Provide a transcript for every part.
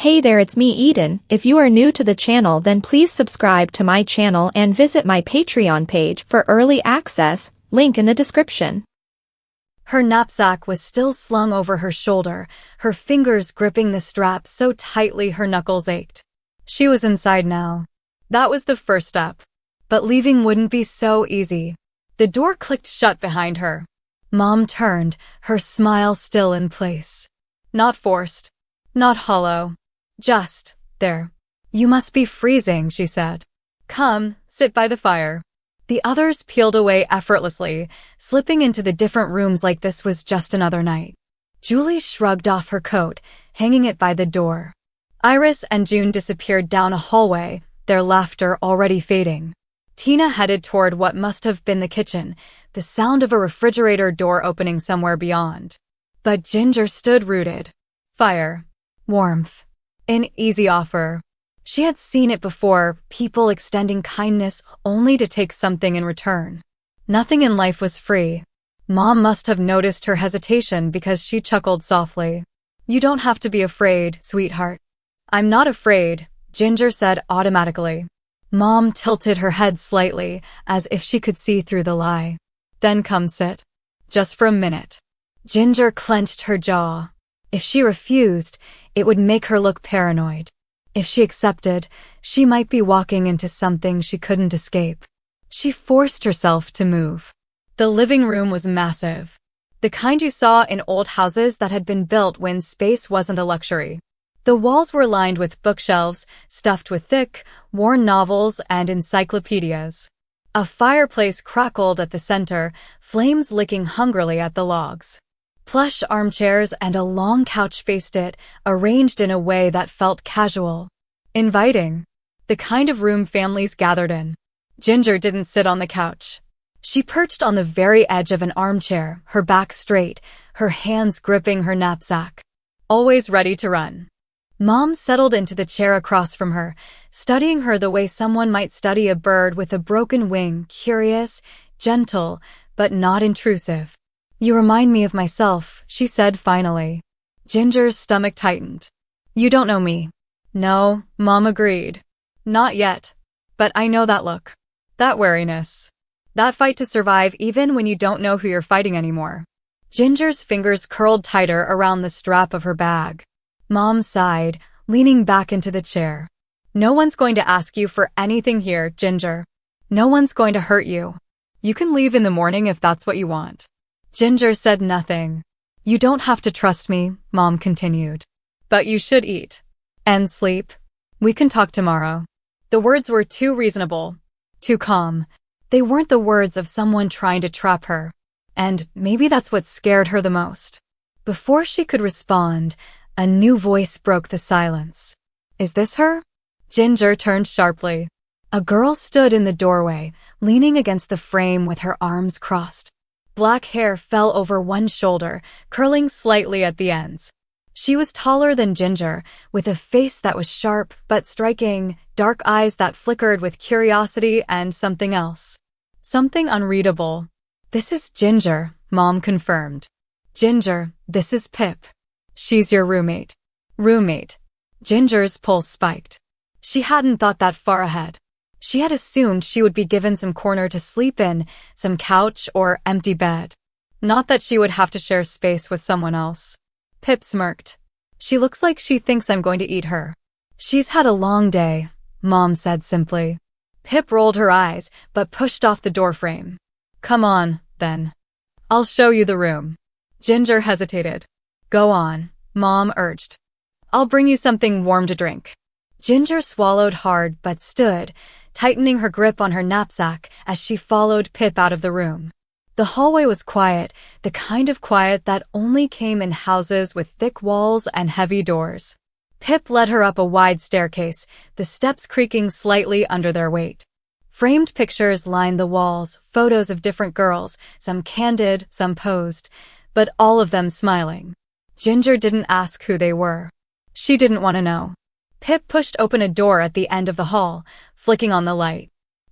Hey there, it's me Eden. If you are new to the channel, then please subscribe to my channel and visit my Patreon page for early access, link in the description. Her knapsack was still slung over her shoulder, her fingers gripping the strap so tightly her knuckles ached. She was inside now. That was the first step. But leaving wouldn't be so easy. The door clicked shut behind her. Mom turned, her smile still in place. Not forced. Not hollow. Just there. "You must be freezing," she said. "Come, sit by the fire." The others peeled away effortlessly, slipping into the different rooms like this was just another night. Julie shrugged off her coat, hanging it by the door. Iris and June disappeared down a hallway, their laughter already fading. Tina headed toward what must have been the kitchen, the sound of a refrigerator door opening somewhere beyond. But Ginger stood rooted. Fire. Warmth. An easy offer. She had seen it before, people extending kindness only to take something in return. Nothing in life was free. Mom must have noticed her hesitation because she chuckled softly. "You don't have to be afraid, sweetheart." "I'm not afraid," Ginger said automatically. Mom tilted her head slightly, as if she could see through the lie. "Then come sit. Just for a minute." Ginger clenched her jaw. If she refused, it would make her look paranoid. If she accepted, she might be walking into something she couldn't escape. She forced herself to move. The living room was massive. The kind you saw in old houses that had been built when space wasn't a luxury. The walls were lined with bookshelves, stuffed with thick, worn novels and encyclopedias. A fireplace crackled at the center, flames licking hungrily at the logs. Plush armchairs and a long couch faced it, arranged in a way that felt casual. Inviting. The kind of room families gathered in. Ginger didn't sit on the couch. She perched on the very edge of an armchair, her back straight, her hands gripping her knapsack. Always ready to run. Mom settled into the chair across from her, studying her the way someone might study a bird with a broken wing, curious, gentle, but not intrusive. "You remind me of myself," she said finally. Ginger's stomach tightened. "You don't know me." "No," Mom agreed. "Not yet. But I know that look. That wariness. That fight to survive even when you don't know who you're fighting anymore." Ginger's fingers curled tighter around the strap of her bag. Mom sighed, leaning back into the chair. "No one's going to ask you for anything here, Ginger. No one's going to hurt you. You can leave in the morning if that's what you want." Ginger said nothing. "You don't have to trust me," Mom continued. "But you should eat. And sleep. We can talk tomorrow." The words were too reasonable. Too calm. They weren't the words of someone trying to trap her. And maybe that's what scared her the most. Before she could respond, a new voice broke the silence. "Is this her?" Ginger turned sharply. A girl stood in the doorway, leaning against the frame with her arms crossed. Black hair fell over one shoulder, curling slightly at the ends. She was taller than Ginger, with a face that was sharp but striking, dark eyes that flickered with curiosity and something else. Something unreadable. "This is Ginger," Mom confirmed. "Ginger, this is Pip. She's your roommate." Roommate. Ginger's pulse spiked. She hadn't thought that far ahead. She had assumed she would be given some corner to sleep in, some couch or empty bed. Not that she would have to share space with someone else. Pip smirked. "She looks like she thinks I'm going to eat her." "She's had a long day," Mom said simply. Pip rolled her eyes, but pushed off the doorframe. "Come on, then. I'll show you the room." Ginger hesitated. "Go on," Mom urged. "I'll bring you something warm to drink." Ginger swallowed hard but stood, tightening her grip on her knapsack as she followed Pip out of the room. The hallway was quiet, the kind of quiet that only came in houses with thick walls and heavy doors. Pip led her up a wide staircase, the steps creaking slightly under their weight. Framed pictures lined the walls, photos of different girls, some candid, some posed, but all of them smiling. Ginger didn't ask who they were. She didn't want to know. Pip pushed open a door at the end of the hall, flicking on the light.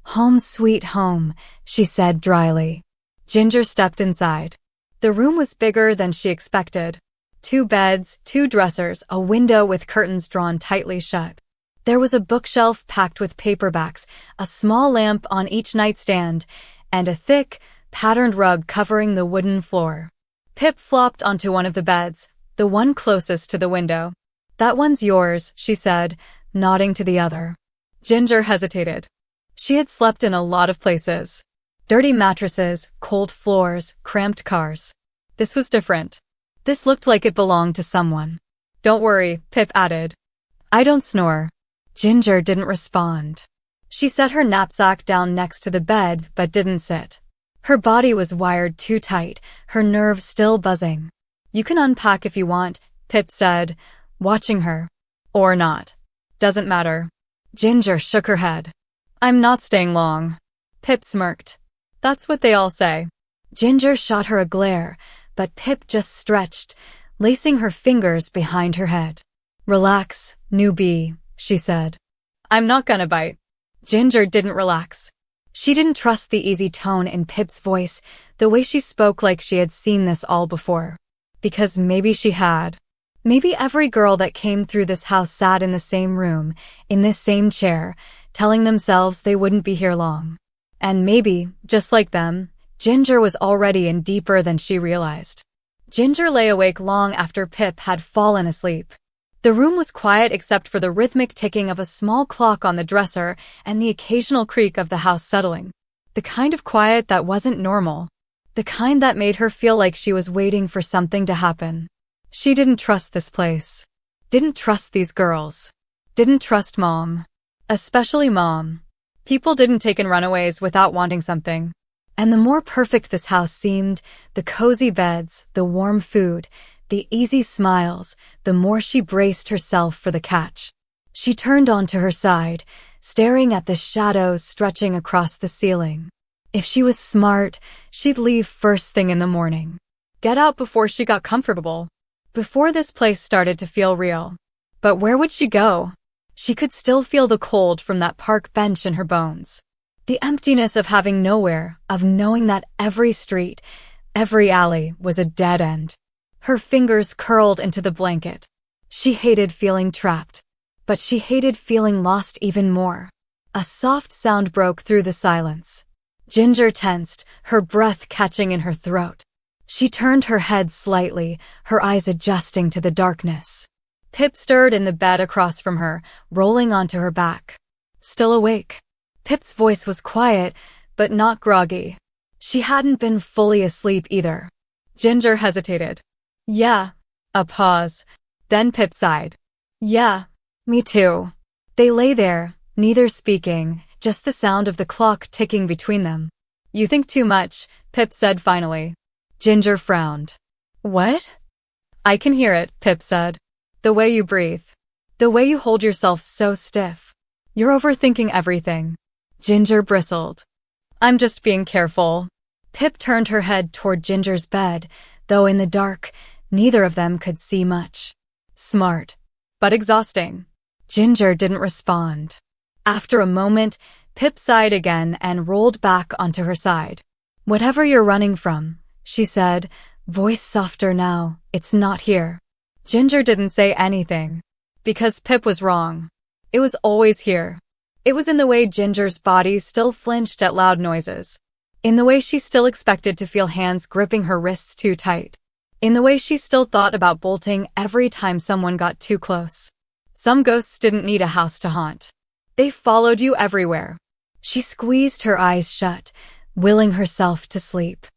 "Home sweet home," she said dryly. Ginger stepped inside. The room was bigger than she expected. 2 beds, 2 dressers, a window with curtains drawn tightly shut. There was a bookshelf packed with paperbacks, a small lamp on each nightstand, and a thick, patterned rug covering the wooden floor. Pip flopped onto one of the beds, the one closest to the window. "That one's yours," she said, nodding to the other. Ginger hesitated. She had slept in a lot of places. Dirty mattresses, cold floors, cramped cars. This was different. This looked like it belonged to someone. "Don't worry," Pip added. "I don't snore." Ginger didn't respond. She set her knapsack down next to the bed but didn't sit. Her body was wired too tight, her nerves still buzzing. "You can unpack if you want," Pip said, watching her. "Or not. Doesn't matter." Ginger shook her head. "I'm not staying long." Pip smirked. "That's what they all say." Ginger shot her a glare, but Pip just stretched, lacing her fingers behind her head. "Relax, newbie," she said. "I'm not gonna bite." Ginger didn't relax. She didn't trust the easy tone in Pip's voice, the way she spoke like she had seen this all before. Because maybe she had. Maybe every girl that came through this house sat in the same room, in this same chair, telling themselves they wouldn't be here long. And maybe, just like them, Ginger was already in deeper than she realized. Ginger lay awake long after Pip had fallen asleep. The room was quiet except for the rhythmic ticking of a small clock on the dresser and the occasional creak of the house settling. The kind of quiet that wasn't normal. The kind that made her feel like she was waiting for something to happen. She didn't trust this place. Didn't trust these girls. Didn't trust Mom. Especially Mom. People didn't take in runaways without wanting something. And the more perfect this house seemed, the cozy beds, the warm food, the easy smiles, the more she braced herself for the catch. She turned onto her side, staring at the shadows stretching across the ceiling. If she was smart, she'd leave first thing in the morning. Get out before she got comfortable. Before this place started to feel real. But where would she go? She could still feel the cold from that park bench in her bones. The emptiness of having nowhere, of knowing that every street, every alley was a dead end. Her fingers curled into the blanket. She hated feeling trapped. But she hated feeling lost even more. A soft sound broke through the silence. Ginger tensed, her breath catching in her throat. She turned her head slightly, her eyes adjusting to the darkness. Pip stirred in the bed across from her, rolling onto her back. Still awake. Pip's voice was quiet, but not groggy. She hadn't been fully asleep either. Ginger hesitated. "Yeah." A pause. Then Pip sighed. "Yeah, me too." They lay there, neither speaking, just the sound of the clock ticking between them. "You think too much," Pip said finally. Ginger frowned. "What?" "I can hear it," Pip said. "The way you breathe. The way you hold yourself so stiff. You're overthinking everything." Ginger bristled. "I'm just being careful." Pip turned her head toward Ginger's bed, though in the dark, neither of them could see much. Smart, but exhausting. Ginger didn't respond. After a moment, Pip sighed again and rolled back onto her side. "Whatever you're running from," she said, voice softer now, "it's not here." Ginger didn't say anything. Because Pip was wrong. It was always here. It was in the way Ginger's body still flinched at loud noises. In the way she still expected to feel hands gripping her wrists too tight. In the way she still thought about bolting every time someone got too close. Some ghosts didn't need a house to haunt. They followed you everywhere. She squeezed her eyes shut, willing herself to sleep.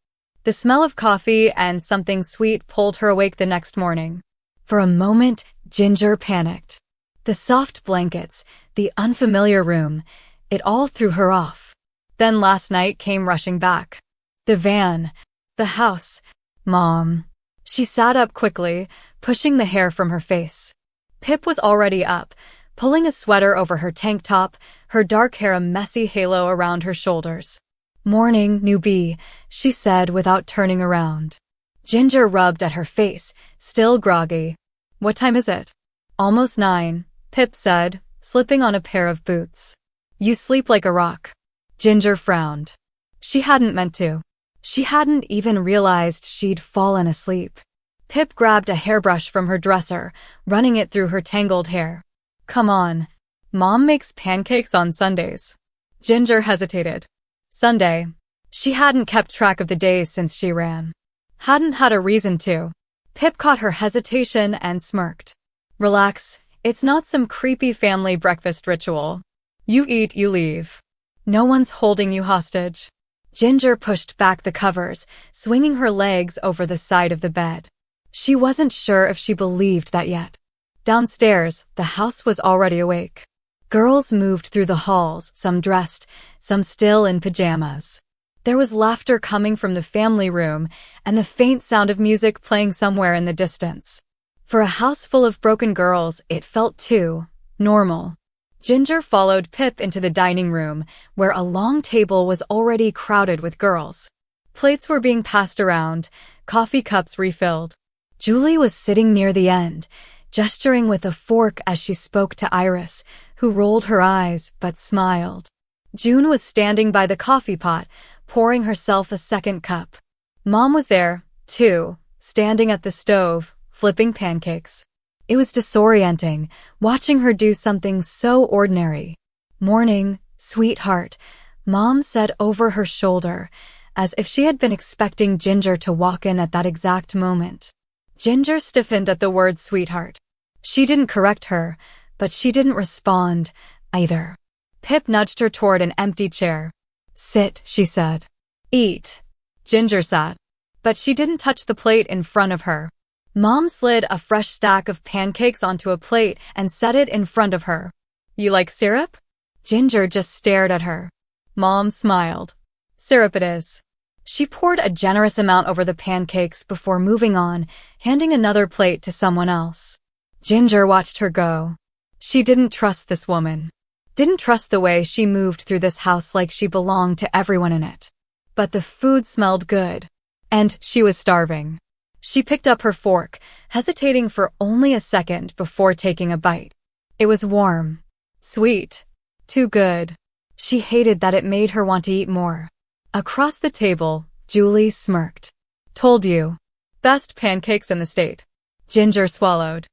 The smell of coffee and something sweet pulled her awake the next morning. For a moment, Ginger panicked. The soft blankets, the unfamiliar room, it all threw her off. Then last night came rushing back. The van, the house, Mom. She sat up quickly, pushing the hair from her face. Pip was already up, pulling a sweater over her tank top, her dark hair a messy halo around her shoulders. "Morning, newbie," she said without turning around. Ginger rubbed at her face, still groggy. "What time is it?" "Almost 9, Pip said, slipping on a pair of boots. "You sleep like a rock." Ginger frowned. She hadn't meant to. She hadn't even realized she'd fallen asleep. Pip grabbed a hairbrush from her dresser, running it through her tangled hair. Come on. Mom makes pancakes on Sundays. Ginger hesitated. Sunday. She hadn't kept track of the days since she ran. Hadn't had a reason to. Pip caught her hesitation and smirked. Relax, it's not some creepy family breakfast ritual. You eat, you leave. No one's holding you hostage. Ginger pushed back the covers, swinging her legs over the side of the bed. She wasn't sure if she believed that yet. Downstairs, the house was already awake. Girls moved through the halls, some dressed, some still in pajamas. There was laughter coming from the family room and the faint sound of music playing somewhere in the distance. For a house full of broken girls, it felt too normal. Ginger followed Pip into the dining room, where a long table was already crowded with girls. Plates were being passed around, coffee cups refilled. Julie was sitting near the end, gesturing with a fork as she spoke to Iris, who rolled her eyes but smiled. June was standing by the coffee pot, pouring herself a second cup. Mom was there, too, standing at the stove, flipping pancakes. It was disorienting, watching her do something so ordinary. Morning, sweetheart, Mom said over her shoulder, as if she had been expecting Ginger to walk in at that exact moment. Ginger stiffened at the word sweetheart. She didn't correct her, but she didn't respond, either. Pip nudged her toward an empty chair. Sit, she said. Eat. Ginger sat. But she didn't touch the plate in front of her. Mom slid a fresh stack of pancakes onto a plate and set it in front of her. You like syrup? Ginger just stared at her. Mom smiled. Syrup it is. She poured a generous amount over the pancakes before moving on, handing another plate to someone else. Ginger watched her go. She didn't trust this woman. Didn't trust the way she moved through this house like she belonged to everyone in it. But the food smelled good. And she was starving. She picked up her fork, hesitating for only a second before taking a bite. It was warm. Sweet. Too good. She hated that it made her want to eat more. Across the table, Julie smirked. Told you. Best pancakes in the state. Ginger swallowed.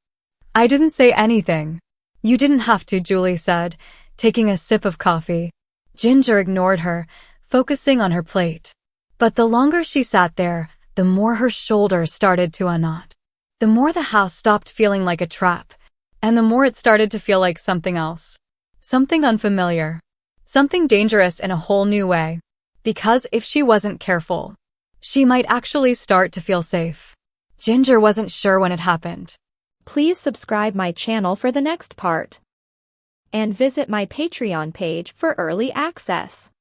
I didn't say anything. You didn't have to, Julie said, taking a sip of coffee. Ginger ignored her, focusing on her plate. But the longer she sat there, the more her shoulders started to unknot. The more the house stopped feeling like a trap, and the more it started to feel like something else. Something unfamiliar. Something dangerous in a whole new way. Because if she wasn't careful, she might actually start to feel safe. Ginger wasn't sure when it happened. Please subscribe my channel for the next part. And visit my Patreon page for early access.